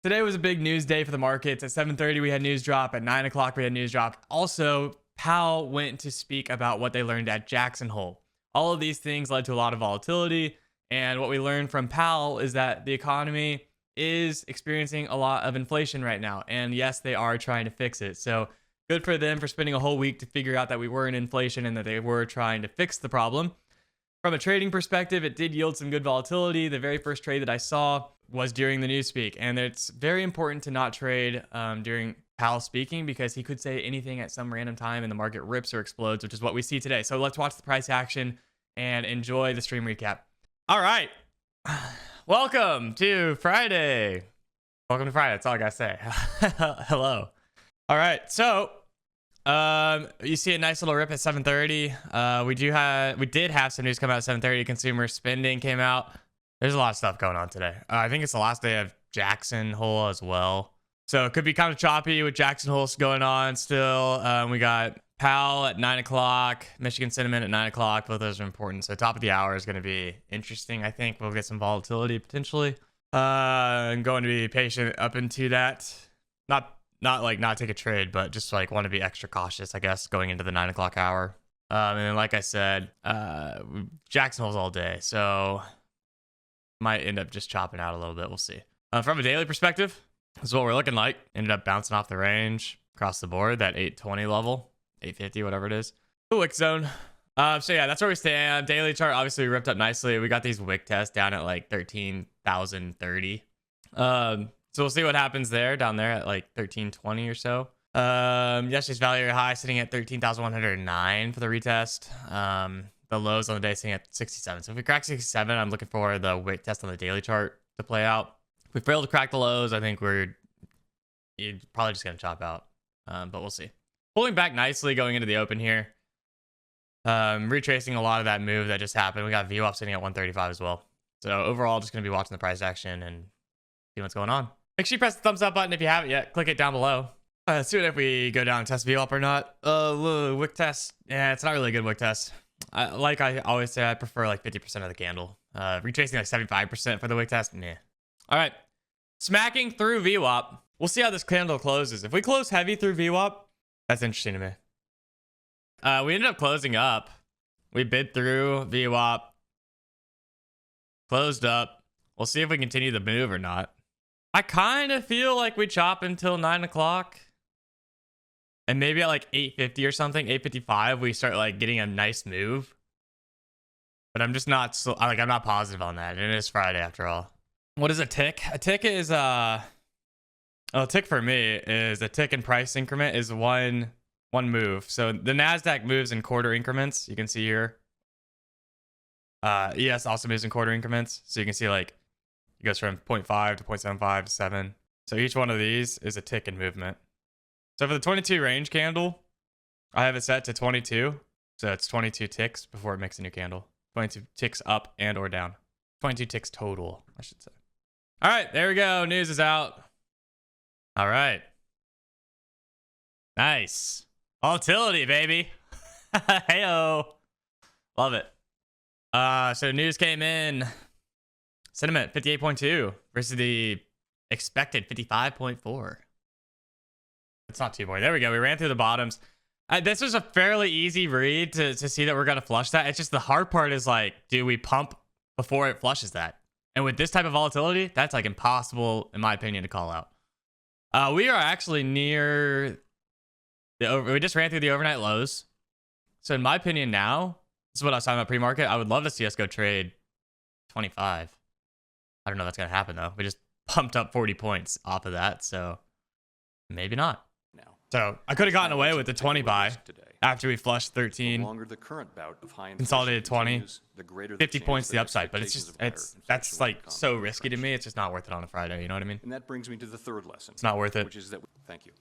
Today was a big news day for the markets. At 7:30, we had news drop. At 9 o'clock, we had news drop. Also, Powell went to speak about what they learned at Jackson Hole. All of these things led to a lot of volatility. And what we learned from Powell is that the economy is experiencing a lot of inflation right now. And yes, they are trying to fix it. So good for them for spending a whole week to figure out that we were in inflation and that they were trying to fix the problem. From a trading perspective, it did yield some good volatility. The very first trade that I saw was during the news speak. And it's very important to not trade during Powell speaking, because he could say anything at some random time and the market rips or explodes, which is what we see today. So let's watch the price action and enjoy the stream recap. All right. Welcome to Friday. Welcome to Friday. That's all I got to say. Hello. All right. So you see a nice little rip at 7:30. We did have some news come out at 7:30. Consumer spending came out. There's a lot of stuff going on today. I think it's the last day of Jackson Hole as well. So it could be kind of choppy with Jackson Hole going on still. We got Powell at 9 o'clock, Michigan sentiment at 9 o'clock. Both of those are important. So top of the hour is going to be interesting. I think we'll get some volatility potentially. I'm going to be patient up into that. Not like not take a trade, but just like want to be extra cautious, I guess, going into the 9 o'clock hour. And then, like I said, Jackson Hole's all day. So might end up just chopping out a little bit. We'll see. From a daily perspective, this is what we're looking like. Ended up bouncing off the range across the board, that 820 level, 850, whatever it is. The wick zone. So yeah, that's where we stand. Daily chart, obviously, we ripped up nicely. We got these wick tests down at like 13,030. So we'll see what happens there, down there at like 1320 or so. Yesterday's value high sitting at 13,109 for the retest. The lows on the day sitting at 67. So if we crack 67, I'm looking for the wick test on the daily chart to play out. If we fail to crack the lows, I think you're probably just going to chop out. But we'll see. Pulling back nicely going into the open here. Retracing a lot of that move that just happened. We got VWAP sitting at 135 as well. So overall, just going to be watching the price action and see what's going on. Make sure you press the thumbs up button if you haven't yet. Click it down below. Let's see if we go down and test VWAP or not. Wick test. Yeah, it's not really a good wick test. Like I always say, I prefer like 50% of the candle. Retracing like 75% for the wick test. Nah. All right. Smacking through VWAP. We'll see how this candle closes. If we close heavy through VWAP, that's interesting to me. We ended up closing up. We bid through VWAP. Closed up. We'll see if we continue the move or not. I kind of feel like we chop until 9 o'clock. And maybe at like 8:50 or something, 8:55, we start like getting a nice move. But I'm just not so like I'm not positive on that. And it is Friday after all. What is a tick? A tick is a tick for me is a tick in price increment is one move. So the Nasdaq moves in quarter increments. You can see here. ES also moves in quarter increments. So you can see like it goes from 0.5 to 0.75 to 7. So each one of these is a tick in movement. So for the 22 range candle, I have it set to 22. So it's 22 ticks before it makes a new candle. 22 ticks up and or down. 22 ticks total, I should say. All right, there we go. News is out. All right. Nice. Volatility, baby. Heyo. Love it. So news came in. Sentiment 58.2 versus the expected 55.4. It's not too boring. There we go. We ran through the bottoms. This was a fairly easy read to see that we're going to flush that. It's just the hard part is like, do we pump before it flushes that? And with this type of volatility, that's like impossible, in my opinion, to call out. We are actually near we just ran through the overnight lows. So in my opinion now, this is what I was talking about pre-market. I would love to see us go trade 25. I don't know if that's going to happen though. We just pumped up 40 points off of that. So maybe not. So I could have gotten away with the 20 buy after we flushed 13. The current bout of high consolidated 20, the 50 points the upside, but it's just that's like so risky to me. It's just not worth it on a Friday. You know what I mean? And that brings me to the third lesson. It's not worth it. Which is that. Thank you.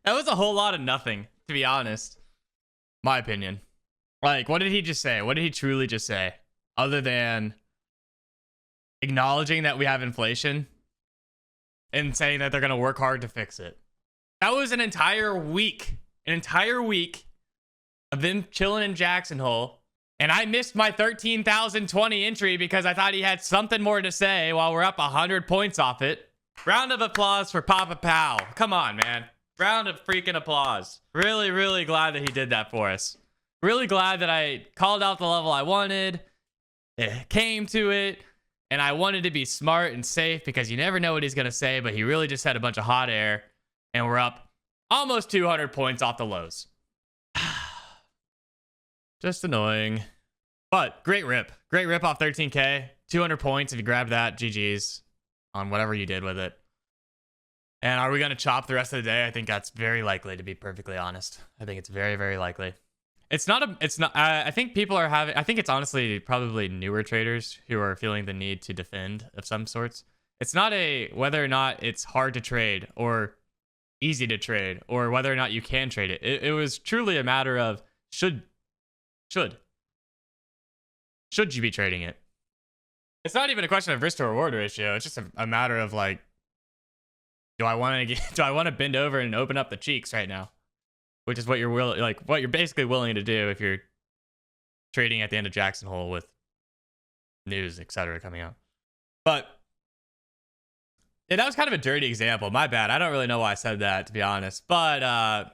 That was a whole lot of nothing, to be honest. My opinion. Like, what did he just say? What did he truly just say? Other than acknowledging that we have inflation and saying that they're going to work hard to fix it. That was an entire week of them chilling in Jackson Hole And I missed my 13,020 entry because I thought he had something more to say while we're up 100 points off it. Round of applause for Papa Powell. Come on, man. Round of freaking applause. Really, really glad that he did that for us. Really glad that I called out the level I wanted. It came to it. And I wanted to be smart and safe because you never know what he's going to say. But he really just had a bunch of hot air. And we're up almost 200 points off the lows. Just annoying. But great rip. Great rip off 13K. 200 points if you grab that. GG's on whatever you did with it. And are we going to chop the rest of the day? I think that's very likely, to be perfectly honest. I think it's very, very likely. I think people are having, I think it's honestly probably newer traders who are feeling the need to defend of some sorts. It's not a whether or not it's hard to trade or easy to trade or whether or not you can trade it. It was truly a matter of should you be trading it? It's not even a question of risk to reward ratio. It's just a matter of like, do I want to bend over and open up the cheeks right now? Which is what you're basically willing to do if you're trading at the end of Jackson Hole with news, etc. coming out. But yeah, that was kind of a dirty example. My bad. I don't really know why I said that, to be honest. But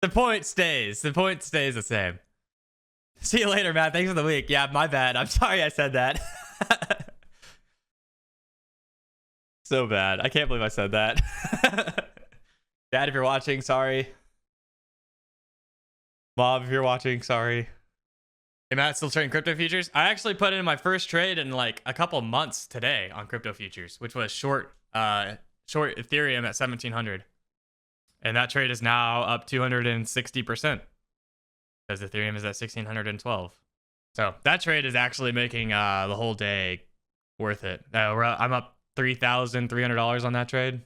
the point stays. The point stays the same. See you later, Matt. Thanks for the week. Yeah, my bad. I'm sorry I said that. So bad. I can't believe I said that. Dad, if you're watching, sorry. Mom, if you're watching, sorry. Hey, Matt, still trading crypto futures? I actually put in my first trade in like a couple months today on crypto futures, which was short Ethereum at 1700. And that trade is now up 260% because Ethereum is at 1612. So that trade is actually making the whole day worth it. I'm up $3,300 on that trade.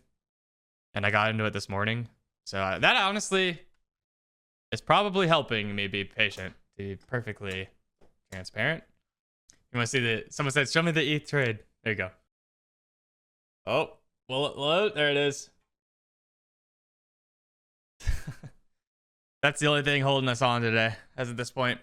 And I got into it this morning. So that honestly is probably helping me be patient, to be perfectly transparent. You want to see someone said, show me the ETH trade. There you go. Oh, will it load? There it is. That's the only thing holding us on today, as at this point.